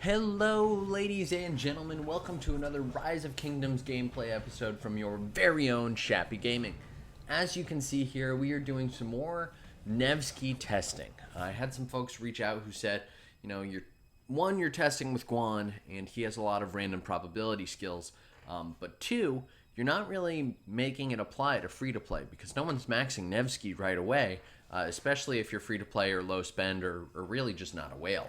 Hello, ladies and gentlemen. Welcome to another Rise of Kingdoms gameplay episode from your very own Shappy Gaming. As you can see here, we are doing some more Nevsky testing. I had some folks reach out who said, you know, you're testing with Guan, and he has a lot of random probability skills. But two, you're not really making it apply to free-to-play because no one's maxing Nevsky right away, especially if you're free-to-play or low spend or really just not a whale.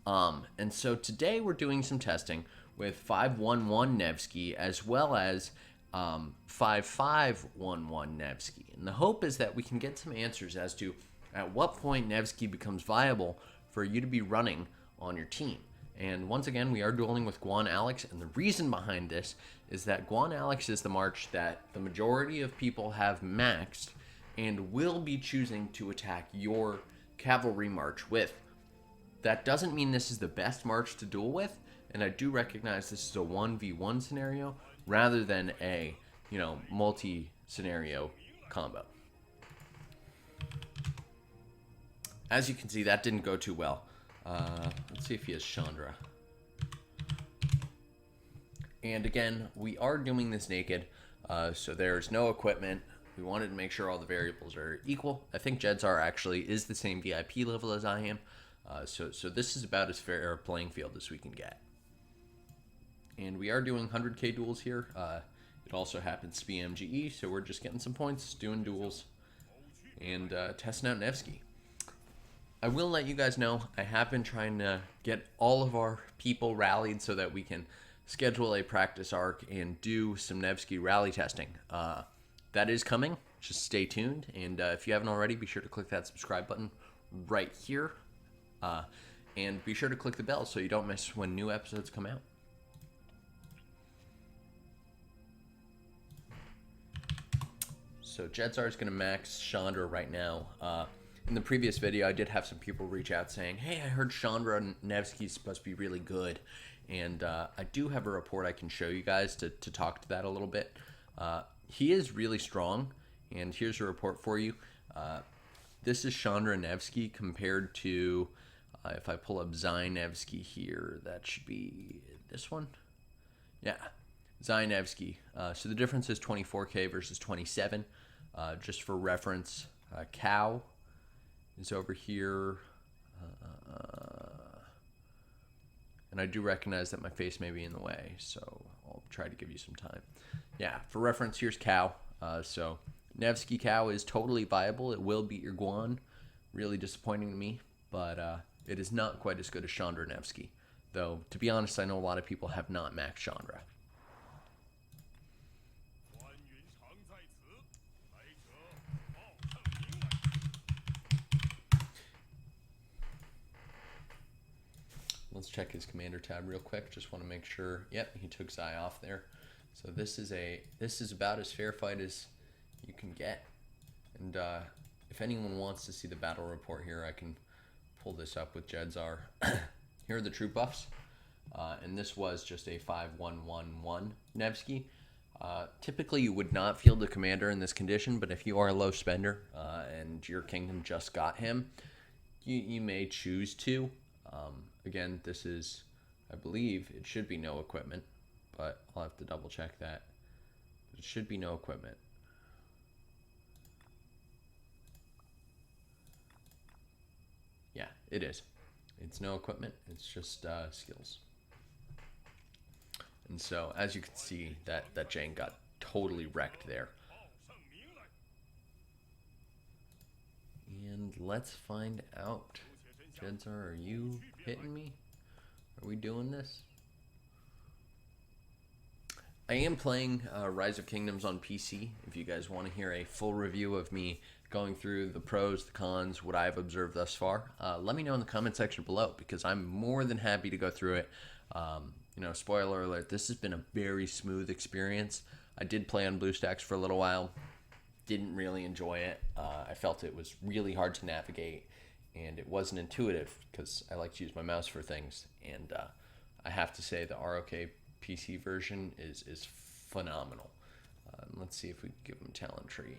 And so today we're doing some testing with 511 Nevsky as well as 5511 Nevsky. And the hope is that we can get some answers as to at what point Nevsky becomes viable for you to be running on your team. And once again, we are dueling with Guan Alex, and the reason behind this is that Guan Alex is the march that the majority of people have maxed and will be choosing to attack your cavalry march with. That doesn't mean this is the best march to duel with, and I do recognize this is a 1v1 scenario rather than a, multi-scenario combo. As you can see, that didn't go too well. Let's see if he has Chandra. And again, we are doing this naked, so there's no equipment. We wanted to make sure all the variables are equal. I think Jedzar actually is the same VIP level as I am. So this is about as fair a playing field as we can get. And we are doing 100k duels here. It also happens to be MGE, so we're just getting some points, doing duels, and testing out Nevsky. I will let you guys know, I have been trying to get all of our people rallied so that we can schedule a practice arc and do some Nevsky rally testing. That is coming. Just stay tuned. And if you haven't already, be sure to click that subscribe button right here. And be sure to click the bell so you don't miss when new episodes come out. So Jedzar is going to max Chandra right now. In the previous video, I did have some people reach out saying, hey, I heard Chandra and Nevsky is supposed to be really good. And I do have a report I can show you guys to talk to that a little bit. He is really strong, and here's a report for you. This is Chandra and Nevsky compared to... if I pull up Nevsky here, that should be this one. Yeah, Nevsky. So the difference is 24k versus 27. Just for reference, Cow is over here. And I do recognize that my face may be in the way, so I'll try to give you some time. Yeah, for reference, here's Cow. So Nevsky Cow is totally viable. It will beat your Guan. Really disappointing to me, but... it is not quite as good as Chandra and Nevsky. Though, to be honest, I know a lot of people have not maxed Chandra. Let's check his commander tab real quick. Just want to make sure. Yep, he took Zai off there. So this is about as fair fight as you can get. And if anyone wants to see the battle report here, I can pull this up with Jedzar. Here are the troop buffs, and this was just a 5111 Nevsky. Typically you would not field a commander in this condition, but if you are a low spender and your kingdom just got him, you may choose to. Again, this is, I believe it should be no equipment, but I'll have to double check that. It should be no equipment. Yeah, it is. It's no equipment. It's just skills. And so, as you can see, that Jane got totally wrecked there. And let's find out. Jedzar, are you hitting me? Are we doing this? I am playing Rise of Kingdoms on PC. If you guys want to hear a full review of me going through the pros, the cons, what I've observed thus far, let me know in the comment section below, because I'm more than happy to go through it. Spoiler alert, this has been a very smooth experience. I did play on BlueStacks for a little while. Didn't really enjoy it. I felt it was really hard to navigate, and it wasn't intuitive because I like to use my mouse for things. And I have to say the ROK PC version is phenomenal. Let's see if we can give them talent tree.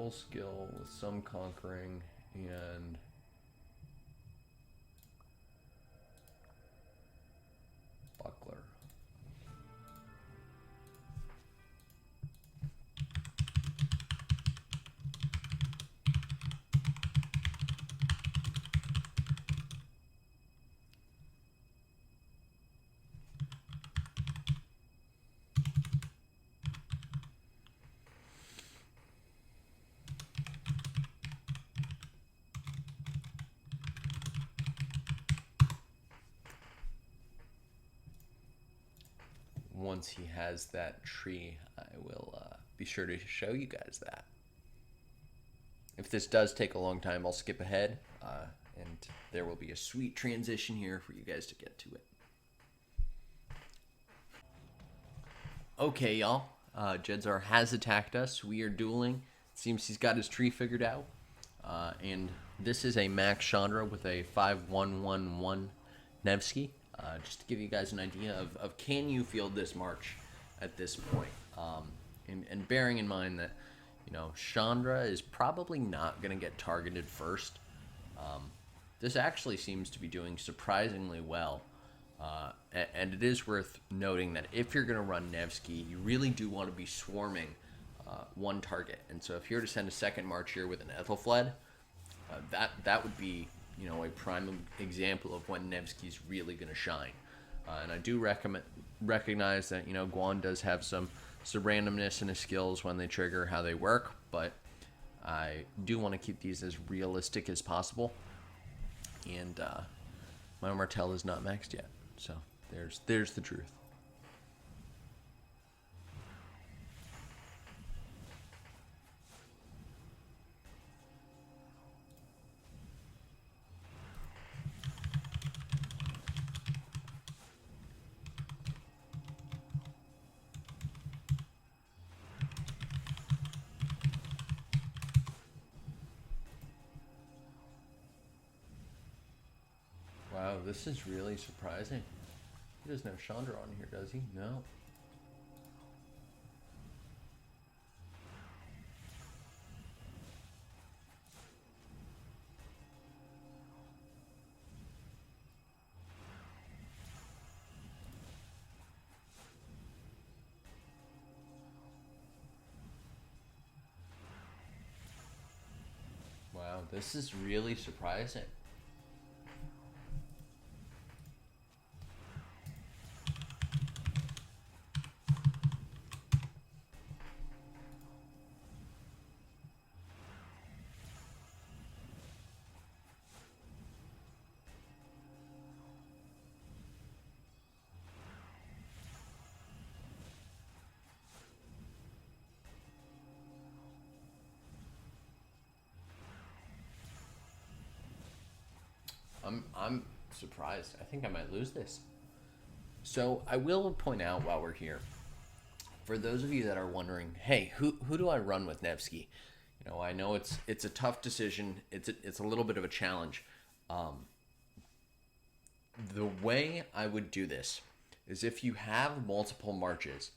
full skill with some conquering and buckler. Once he has that tree, I will be sure to show you guys that. If this does take a long time, I'll skip ahead, and there will be a sweet transition here for you guys to get to it. Okay, y'all. Jedzar has attacked us. We are dueling. It seems he's got his tree figured out. And this is a Max Chandra with a 5111 Nevsky. Just to give you guys an idea of can you field this march at this point. And bearing in mind that, you know, Chandra is probably not going to get targeted first. This actually seems to be doing surprisingly well. And it is worth noting that if you're going to run Nevsky, you really do want to be swarming one target. And so if you're to send a second march here with an Ethelfled, that would be, you know, a prime example of when Nevsky's really going to shine. And I do recognize that, you know, Guan does have some randomness in his skills when they trigger, how they work, but I do want to keep these as realistic as possible. And my Martell is not maxed yet, so there's the truth. Wow, this is really surprising. He doesn't have Chandra on here, does he? No. Wow, this is really surprising. I'm surprised. I think I might lose this. So I will point out while we're here, for those of you that are wondering, hey, who do I run with Nevsky? You know, I know it's a tough decision. It's a little bit of a challenge. The way I would do this is if you have multiple marches,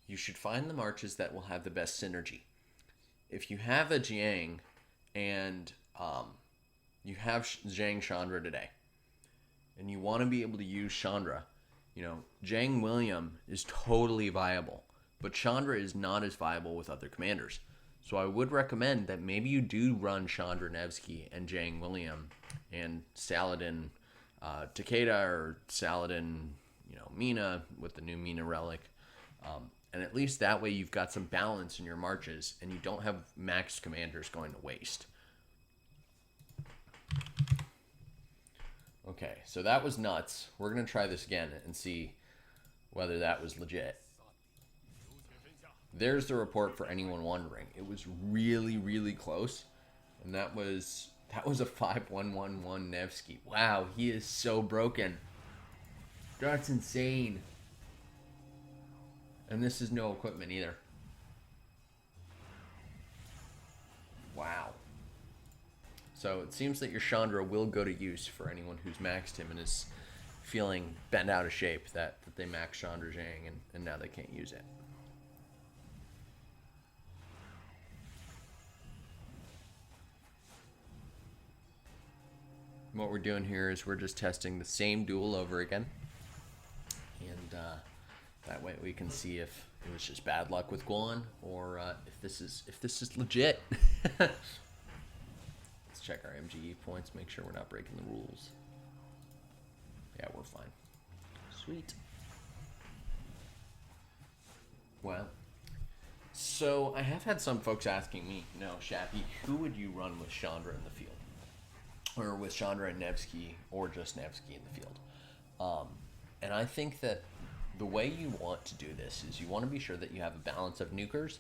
you should find the marches that will have the best synergy. If you have a Jiang and you have Zhang Chandra today, and you want to be able to use Chandra, you know, Zhang William is totally viable, but Chandra is not as viable with other commanders. So I would recommend that maybe you do run Chandra Nevsky and Zhang William and Saladin Takeda, or Saladin, you know, Mina with the new Mina relic. And at least that way you've got some balance in your marches and you don't have maxed commanders going to waste. Okay, so that was nuts. We're going to try this again and see whether that was legit. There's the report for anyone wondering. It was really, really close. And that was a 5111 Nevsky. Wow, he is so broken. That's insane. And this is no equipment either. Wow. So it seems that your Chandra will go to use for anyone who's maxed him and is feeling bent out of shape that they maxed Chandra Zhang and now they can't use it. what we're doing here is we're just testing the same duel over again. And that way we can see if it was just bad luck with Guan or if this is legit. Let's check our MGE points, make sure we're not breaking the rules. Yeah, we're fine. Sweet. Well, so I have had some folks asking me, Shappy, who would you run with Chandra in the field? Or with Chandra and Nevsky, or just Nevsky in the field? And I think that the way you want to do this is you want to be sure that you have a balance of nukers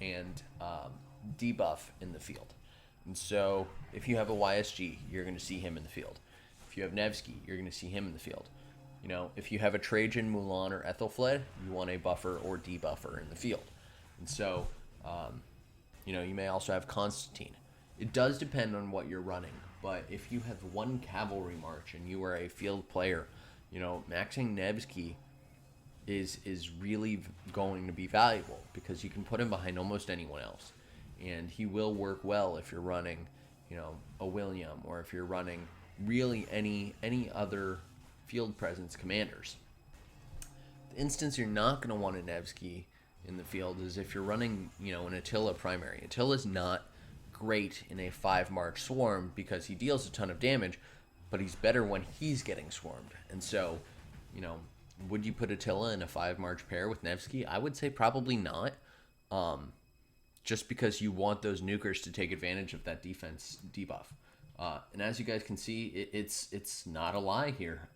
and debuff in the field. And so if you have a YSG, you're going to see him in the field. If you have Nevsky, you're going to see him in the field. If you have a Trajan, Mulan, or Ethelfled, you want a buffer or debuffer in the field. And so, you may also have Constantine. It does depend on what you're running, but if you have one cavalry march and you are a field player, maxing Nevsky is really going to be valuable because you can put him behind almost anyone else. And he will work well if you're running, a William, or if you're running really any other field presence commanders. The instance you're not going to want a Nevsky in the field is if you're running, an Attila primary. Attila's not great in a 5-march swarm because he deals a ton of damage, but he's better when he's getting swarmed. And so, would you put Attila in a 5-march pair with Nevsky? I would say probably not. Just because you want those nukers to take advantage of that defense debuff. And as you guys can see, it's not a lie here.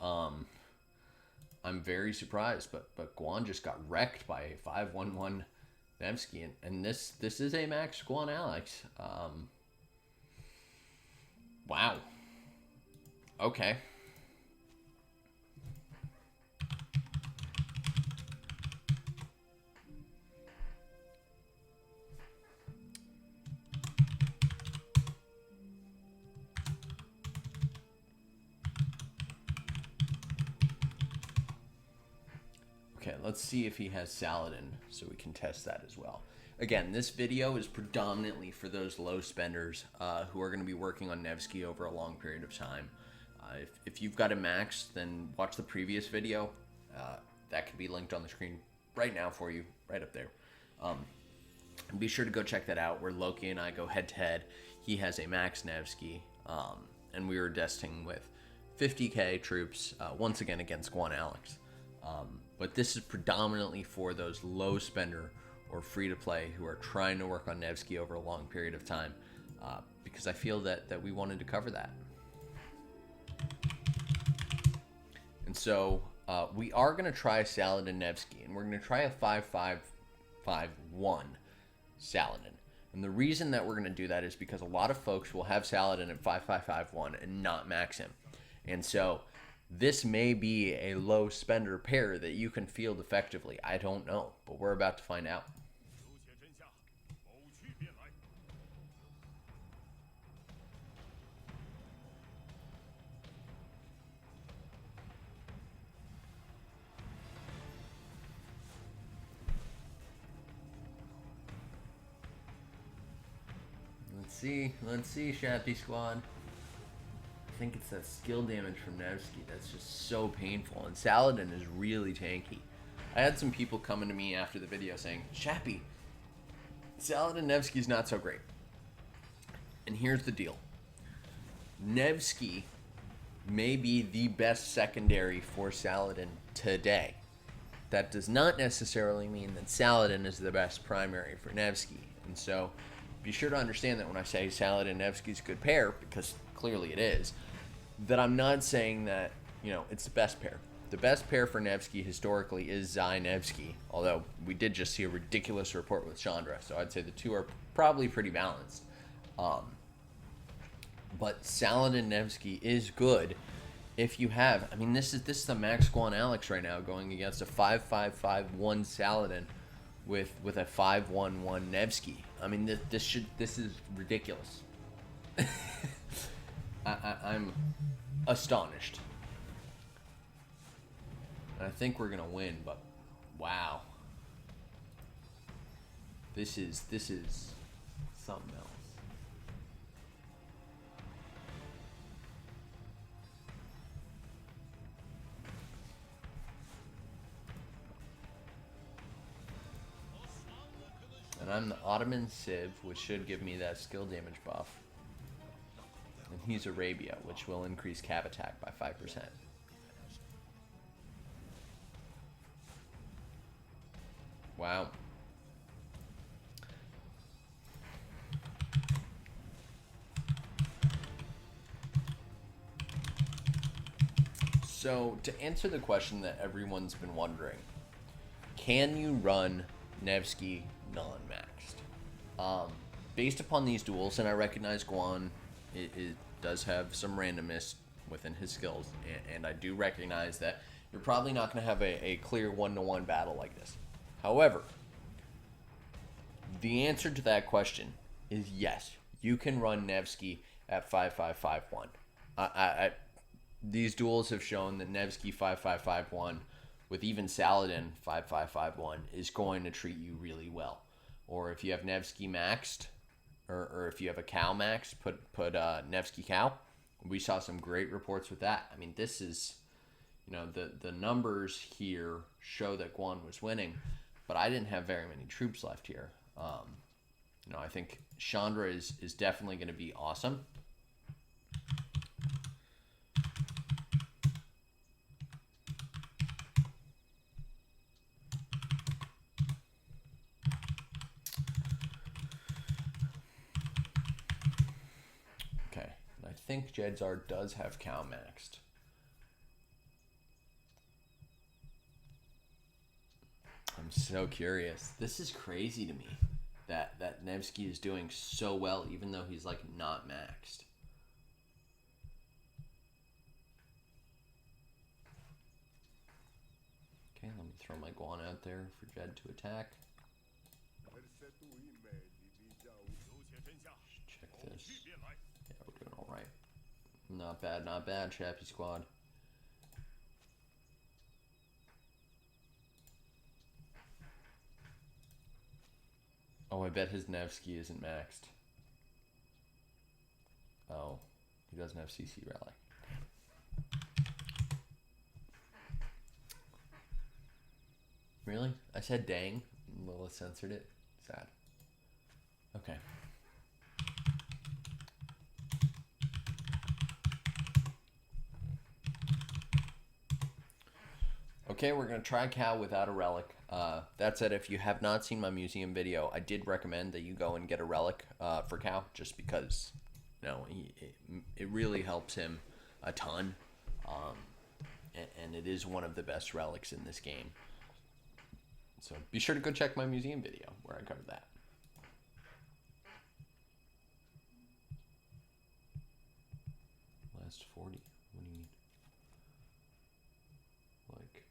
I'm very surprised, but Guan just got wrecked by a 5-1-1 Nevsky, and this is a max Guan Alex. Wow. Okay. Okay, let's see if he has Saladin so we can test that as well. Again, this video is predominantly for those low spenders who are going to be working on Nevsky over a long period of time. If you've got a max, then watch the previous video. That can be linked on the screen right now for you, right up there. And be sure to go check that out where Loki and I go head-to-head. He has a max Nevsky, and we were testing with 50k troops, once again against Guan Alex. But this is predominantly for those low spender or free to play who are trying to work on Nevsky over a long period of time, because I feel that we wanted to cover that. And so we are going to try Saladin and Nevsky, and we're going to try a 5-5-5-1 Saladin. And the reason that we're going to do that is because a lot of folks will have Saladin at 5-5-5-1 and not max him. And so this may be a low spender pair that you can field effectively. I don't know, but we're about to find out. Let's see, Shappy squad. I think it's that skill damage from Nevsky that's just so painful, and Saladin is really tanky. I had some people coming to me after the video saying, Shappy, Saladin Nevsky's not so great. And here's the deal. Nevsky may be the best secondary for Saladin today. That does not necessarily mean that Saladin is the best primary for Nevsky. And so be sure to understand that when I say Saladin and Nevsky's a good pair, because clearly it is, that I'm not saying that, it's the best pair. The best pair for Nevsky historically is Zai Nevsky, although we did just see a ridiculous report with Chandra, so I'd say the two are probably pretty balanced. But Saladin Nevsky is good if you have, this is the max Guan Alex right now going against a 5-5-5-1 Saladin with a 5-1-1 Nevsky. This is ridiculous. I'm astonished. And I think we're gonna win, but wow. This is something else. I'm the Ottoman Civ, which should give me that skill damage buff. And he's Arabia, which will increase cav attack by 5%. Wow. So, to answer the question that everyone's been wondering, can you run Nevsky non-maxed? Based upon these duels, and I recognize Guan it does have some randomness within his skills, and I do recognize that you're probably not going to have a clear one-to-one battle like this. However, the answer to that question is yes, you can run Nevsky at 5551. These duels have shown that Nevsky 5551 with even Saladin 5551 is going to treat you really well. Or if you have Nevsky maxed, or if you have a cow maxed, put Nevsky cow. We saw some great reports with that. I mean, this is, you know, the numbers here show that Guan was winning, but I didn't have very many troops left here. You know, I think Chandra is definitely going to be awesome. I think Jedzar does have cow maxed. I'm so curious. This is crazy to me that Nevsky is doing so well even though he's like not maxed. Okay, let me throw my Guan out there for Jed to attack. Check this. Yeah, we're doing all right. Not bad, not bad, Shappy squad. Oh, I bet his Nevsky isn't maxed. Oh, he doesn't have CC rally. Really? I said dang. Lilith censored it. Sad. Okay. Okay, we're going to try cow without a relic. That said, if you have not seen my museum video, I did recommend that you go and get a relic for cow, just because, you know, it really helps him a ton. And it is one of the best relics in this game. So be sure to go check my museum video where I covered that. Last 40. What do you mean? Like...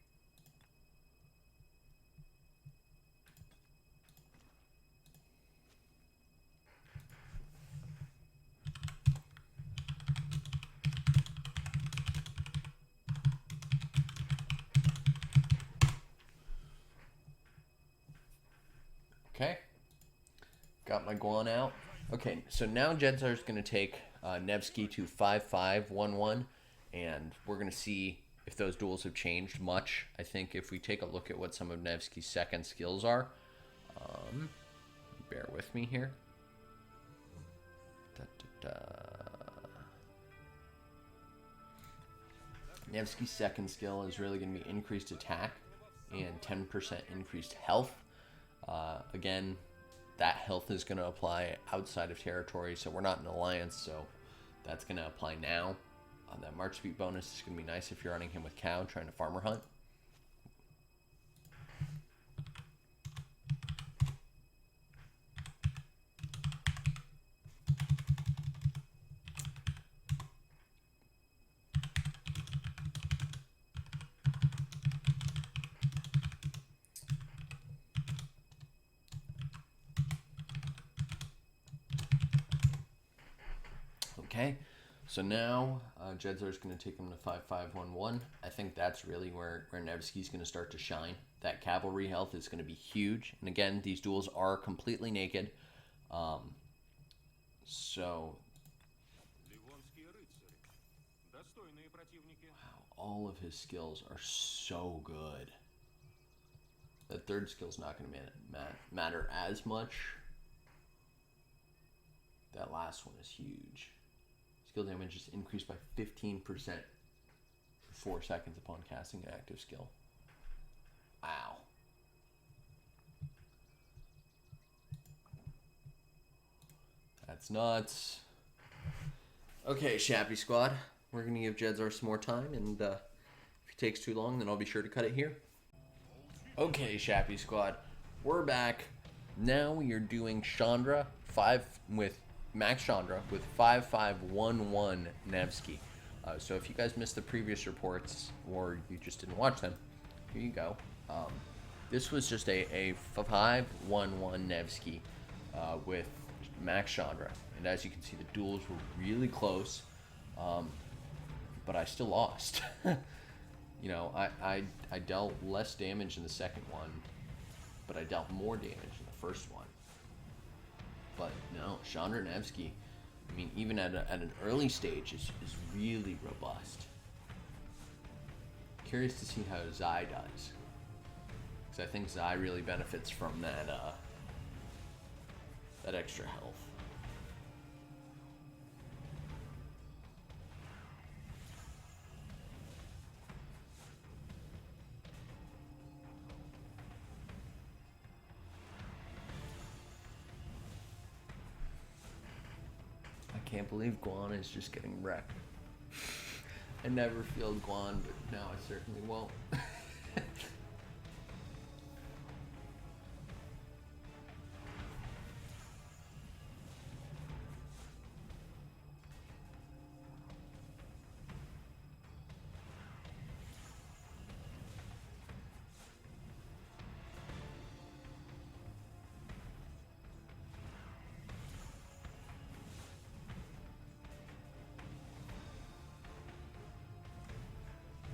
Okay, got my Guan out. Okay, so now Jedzar's going to take Nevsky to 5511, and we're going to see if those duels have changed much. I think if we take a look at what some of Nevsky's second skills are, bear with me here. Nevsky's second skill is really going to be increased attack and 10% increased health. Again, that health is going to apply outside of territory, so we're not in alliance, so that's going to apply now. That March speed bonus is going to be nice if you're running him with cow, trying to farmer hunt. Okay, so now Jedzar's going to take him to 5511. I think that's really where Nevsky's going to start to shine. That cavalry health is going to be huge. And again, these duels are completely naked. So... Wow, all of his skills are so good. The third skill's not going to matter as much. That last one is huge. Skill damage is increased by 15% for 4 seconds upon casting an active skill. Wow. That's nuts. Okay, Shappy Squad. We're going to give Jedzar some more time, and if it takes too long, then I'll be sure to cut it here. Okay, Shappy Squad. We're back. Now we are doing Chandra 5 with Max Chandra with 5511 Nevsky. So if you guys missed the previous reports or you just didn't watch them, here you go. This was just a 511 Nevsky with Max Chandra. And as you can see, the duels were really close, but I still lost. You know, I dealt less damage in the second one, but I dealt more damage in the first one. But no, Chandra and Nevsky, I mean, even at an early stage, is really robust. Curious to see how Zai does, because I think Zai really benefits from that extra health. I can't believe Guan is just getting wrecked. I never feel Guan, but now I certainly won't.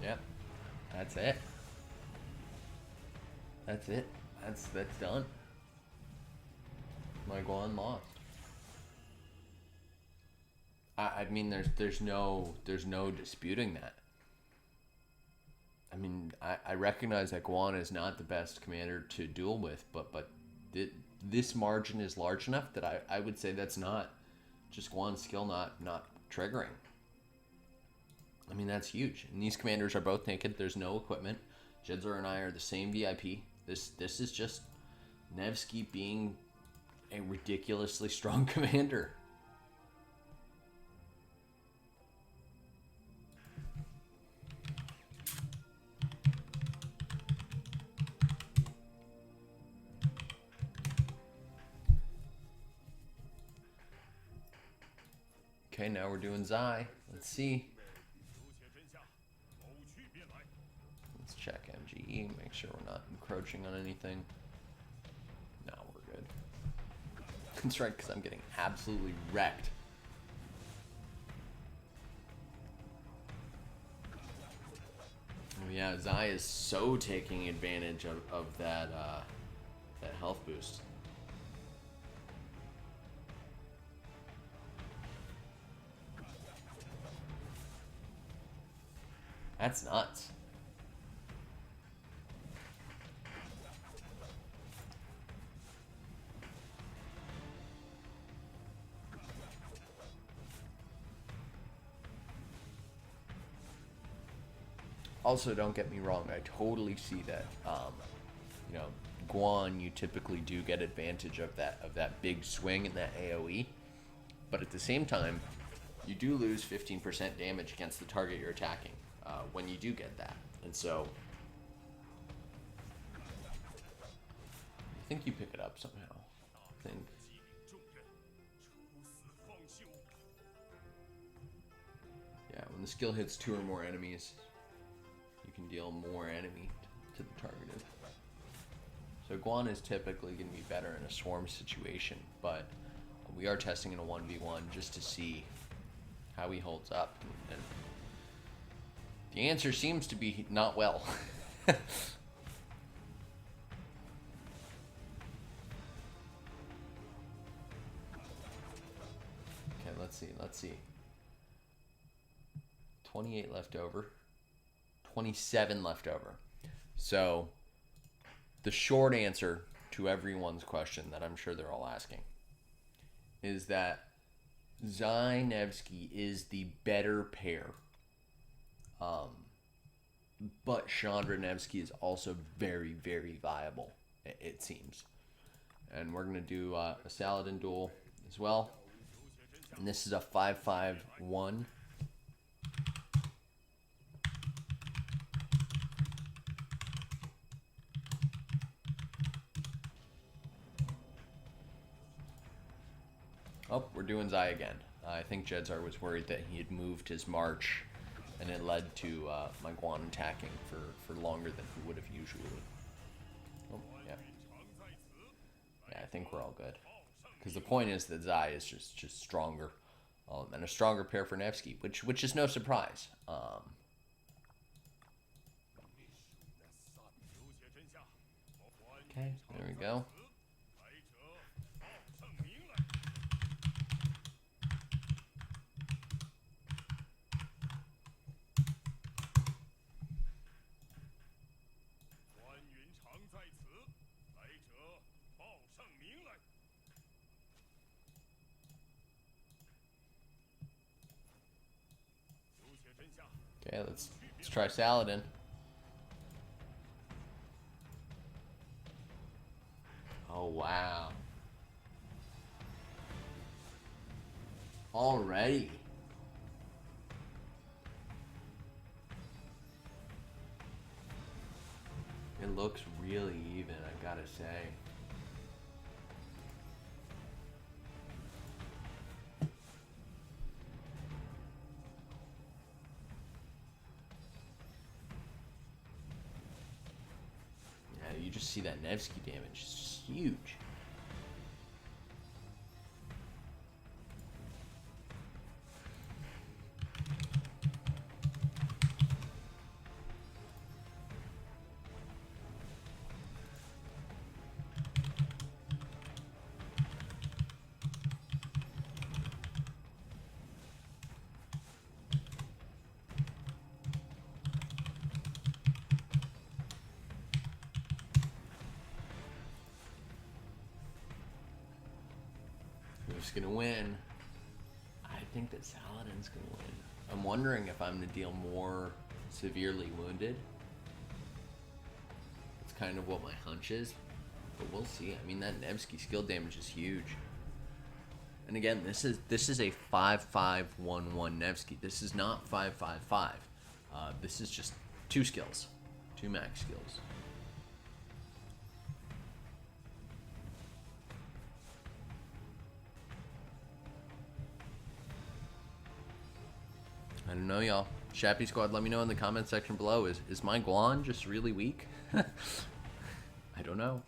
Yep, that's it. That's it. That's done. My Guan lost. I mean, there's no disputing that. I mean, I recognize that Guan is not the best commander to duel with, but this margin is large enough that I would say that's not just Guan's skill not triggering. I mean, that's huge. And these commanders are both naked. There's no equipment. Jedzar and I are the same VIP. This is just Nevsky being a ridiculously strong commander. Okay, now we're doing Zai. Let's see. Let's check MGE, make sure we're not encroaching on anything. No, we're good. That's right, because I'm getting absolutely wrecked. Oh yeah, Zai is so taking advantage of that health boost. That's nuts. Also, don't get me wrong, I totally see that. You know, Guan, you typically do get advantage of that big swing in that AoE, but at the same time, you do lose 15% damage against the target you're attacking when you do get that. And so, I think you pick it up somehow. I think. Yeah, when the skill hits 2 or more enemies, you can deal more enemy to the targeted. So Guan is typically going to be better in a swarm situation, but we are testing in a 1v1 just to see how he holds up. And the answer seems to be not well. Okay, let's see. 28 left over. 27 left over. So the short answer to everyone's question that I'm sure they're all asking is that Zai Nevsky is the better pair. But Chandra and Nevsky is also very, very viable, it seems. And we're going to do a Saladin duel as well. And this is a 5-5-1. Oh, we're doing Zai again. I think Jedzar was worried that he had moved his march, and it led to my Guan attacking for longer than he would have usually. Oh, yeah. Yeah, I think we're all good. Because the point is that Zai is just stronger. And a stronger pair for Nevsky, which is no surprise. Okay, there we go. Okay, let's try Saladin. Oh, wow. Already. It looks really even, I gotta say. You just see that Nevsky damage. It's just huge. Who's gonna win? I think that Saladin's gonna win. I'm wondering if I'm gonna deal more severely wounded. It's kind of what my hunch is, but we'll see. I mean, that Nevsky skill damage is huge. And again, this is a 5-5-1-1 Nevsky. This is not 5-5-5. This is just 2 skills, 2 max skills. I don't know, y'all. Shappy Squad, let me know in the comment section below. Is my Guan just really weak? I don't know.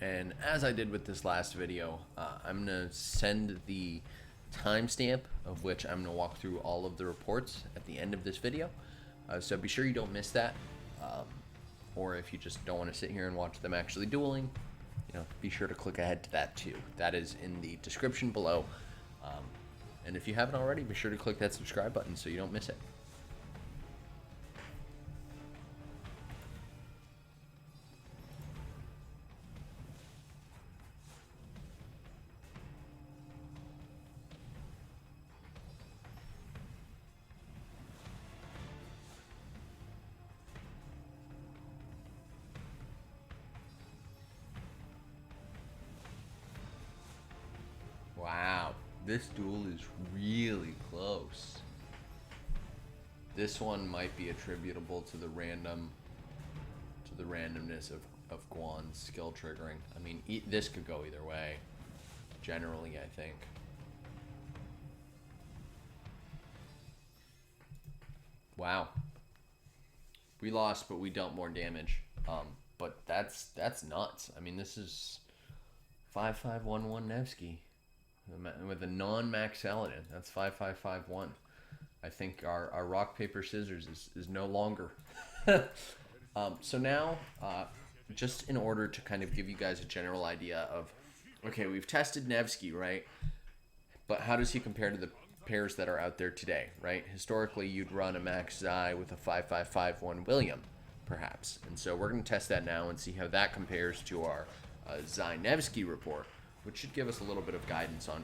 And as I did with this last video, I'm going to send the timestamp of which I'm going to walk through all of the reports at the end of this video. So be sure you don't miss that. Or if you just don't want to sit here and watch them actually dueling, you know, be sure to click ahead to that too. That is in the description below. And if you haven't already, be sure to click that subscribe button so you don't miss it. Wow, this duel is really close. This one might be attributable to the randomness of Guan's skill triggering. I mean, this could go either way, generally, I think. Wow. We lost, but we dealt more damage. But that's nuts. I mean, this is 5-5-1-1 Nevsky with a non-max Saladin. That's 5-5-5-1. I think our rock, paper, scissors is no longer. So now, just in order to kind of give you guys a general idea of, okay, we've tested Nevsky, right? But how does he compare to the pairs that are out there today, right? Historically, you'd run a Max Xi with a 5-5-5-1 William, perhaps. And so we're going to test that now and see how that compares to our Xi Nevsky report, which should give us a little bit of guidance on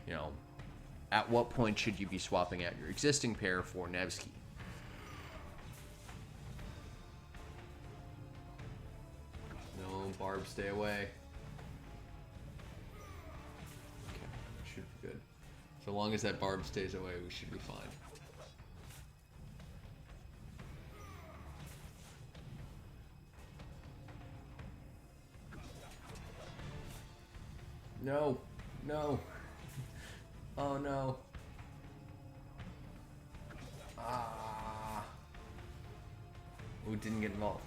you know, at what point should you be swapping out your existing pair for Nevsky. No, Barb, stay away. Okay, should be good. So long as that Barb stays away, we should be fine. No, no. Oh no. Ah. Ooh, didn't get involved.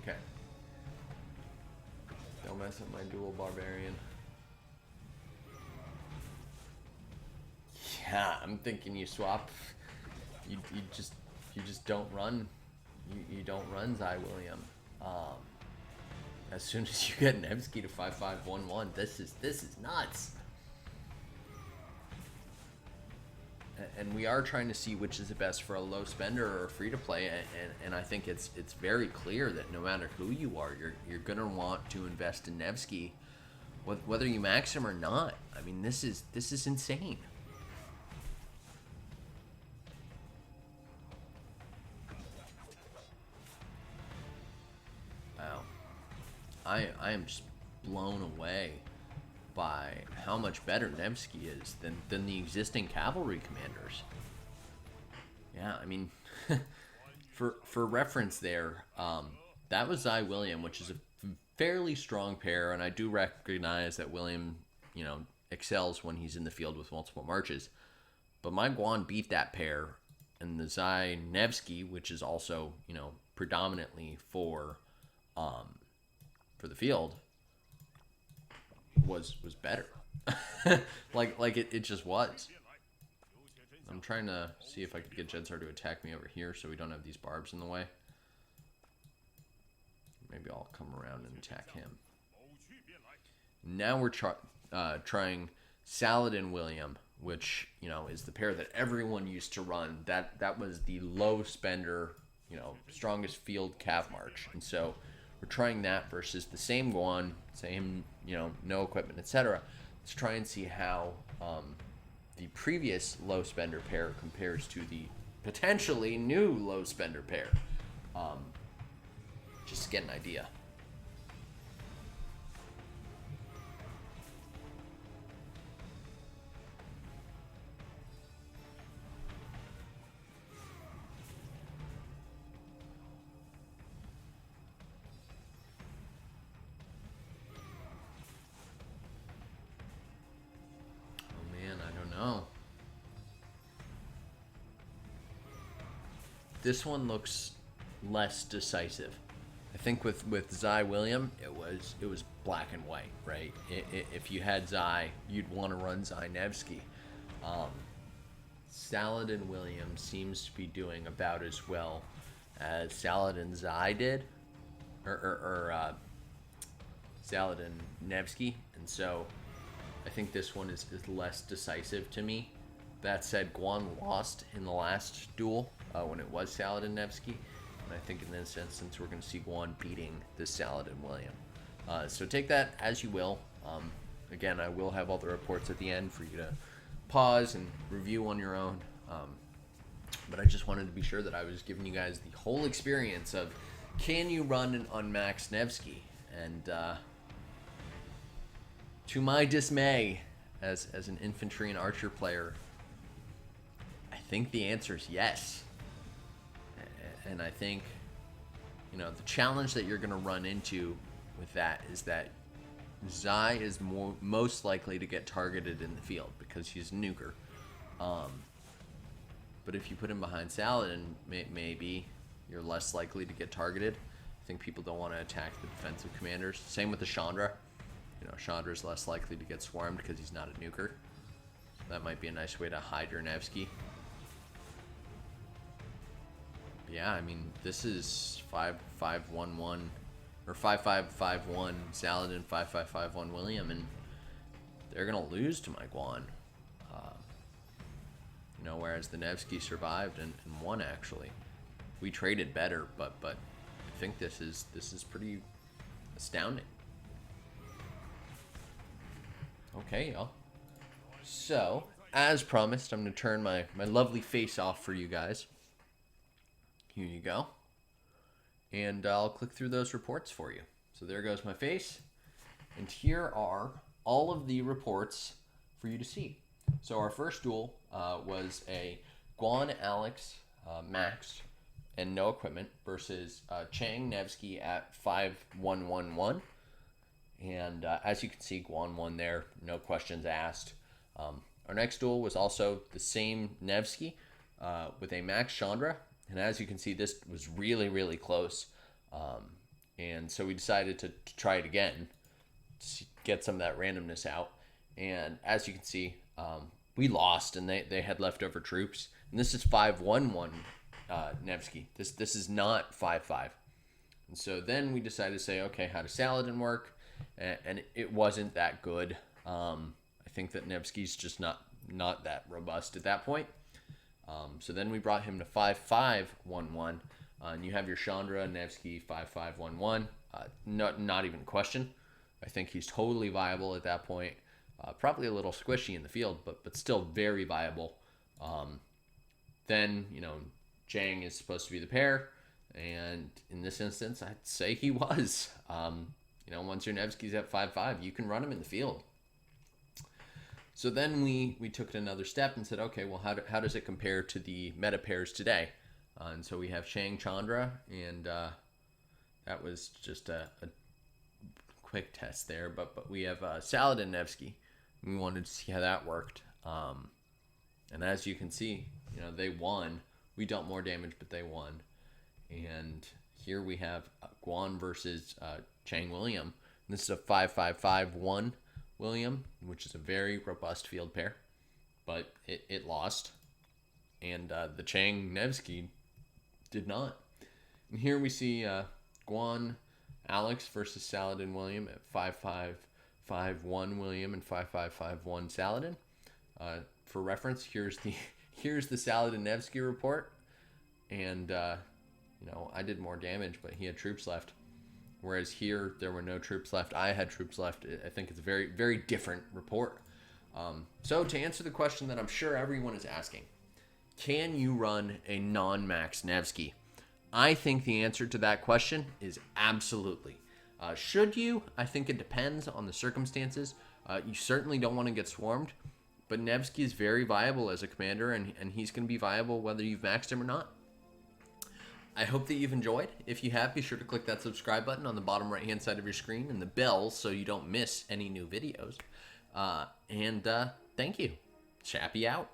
Okay. Don't mess up my dual barbarian. Yeah, I'm thinking you swap. You just don't run. You don't run Xi William. As soon as you get Nevsky to 5-5-1-1, this is nuts. And we are trying to see which is the best for a low spender or a free to play, and I think it's very clear that no matter who you are, you're gonna want to invest in Nevsky, whether you max him or not. I mean, this is insane. Wow, I am just blown away by how much better Nevsky is than the existing cavalry commanders. Yeah, I mean, for reference there, that was Xi William, which is a fairly strong pair, and I do recognize that William, you know, excels when he's in the field with multiple marches. But my Guan beat that pair, and the Xi Nevsky, which is also, you know, predominantly for the field, was better. like it just was. I'm trying to see if I could get Jedzar to attack me over here so we don't have these barbs in the way. Maybe I'll come around and attack him. Now we're trying Saladin William, which, you know, is the pair that everyone used to run. That was the low spender, you know, strongest field cav march. And so we're trying that versus the same Guan, same, you know, no equipment, etc. Let's try and see how the previous low spender pair compares to the potentially new low spender pair. Just to get an idea. This one looks less decisive. I think with Xi William, it was black and white, right? If you had Xi, you'd want to run Xi Nevsky. Saladin William seems to be doing about as well as Saladin Xi did, or Saladin Nevsky, and so I think this one is less decisive to me. That said, Guan lost in the last duel when it was Saladin Nevsky, and I think in this instance we're going to see Guan beating the Saladin William. So take that as you will. Again, I will have all the reports at the end for you to pause and review on your own. But I just wanted to be sure that I was giving you guys the whole experience of, can you run an Unmaxed Nevsky? And to my dismay, as an infantry and archer player, I think the answer is yes. And I think, you know, the challenge that you're going to run into with that is that Xi is most likely to get targeted in the field because he's a nuker. But if you put him behind Saladin, maybe you're less likely to get targeted. I think people don't want to attack the defensive commanders. Same with the Chandra. You know, Chandra's less likely to get swarmed because he's not a nuker. So that might be a nice way to hide your Nevsky. Yeah, I mean, this is 5-5-1-1 or 5-5-5-1 Saladin, 5-5-5-1 William, and they're gonna lose to my Guan. You know, whereas the Nevsky survived and won actually. We traded better, but I think this is pretty astounding. Okay, y'all. So, as promised, I'm gonna turn my lovely face off for you guys. Here you go. And I'll click through those reports for you. So there goes my face. And here are all of the reports for you to see. So our first duel was a Guan Alex maxed and no equipment versus Chang Nevsky at 5-1-1-1. And as you can see, Guan won there, no questions asked. Our next duel was also the same Nevsky with a max Chandra. And as you can see, this was really, really close. And so we decided to try it again to get some of that randomness out. And as you can see, we lost, and they had leftover troops. And this is 5-1-1 Nevsky. This is not 5-5. And so then we decided to say, okay, how does Saladin work? And it wasn't that good. I think that Nevsky's just not that robust at that point. So then we brought him to 5-5-1-1. And you have your Chandra and Nevsky 5-5-1-1. Not even a question. I think he's totally viable at that point. Probably a little squishy in the field, but still very viable. Then, you know, Chang is supposed to be the pair. And in this instance, I'd say he was. You know, once your Nevsky's at 5-5, you can run him in the field. So then we took it another step and said, okay, well, how does it compare to the meta pairs today? And so we have Chang Chandra, and that was just a quick test there. But we have Saladin and Nevsky. We wanted to see how that worked. And as you can see, you know, they won. We dealt more damage, but they won. And here we have Guan versus Chang William. And this is a 5-5-5-1 William, which is a very robust field pair. But it lost. And the Chang Nevsky did not. And here we see Guan Alex versus Saladin William at 5-5-5-1 William and 5-5-5-1 Saladin. For reference, here's the Saladin Nevsky report. And you know, I did more damage, but he had troops left. Whereas here, there were no troops left. I had troops left. I think it's a very, very different report. So to answer the question that I'm sure everyone is asking, can you run a non-max Nevsky? I think the answer to that question is absolutely. Should you? I think it depends on the circumstances. You certainly don't want to get swarmed, but Nevsky is very viable as a commander, and he's going to be viable whether you've maxed him or not. I hope that you've enjoyed. If you have, be sure to click that subscribe button on the bottom right-hand side of your screen and the bell so you don't miss any new videos. And thank you. Shappy out.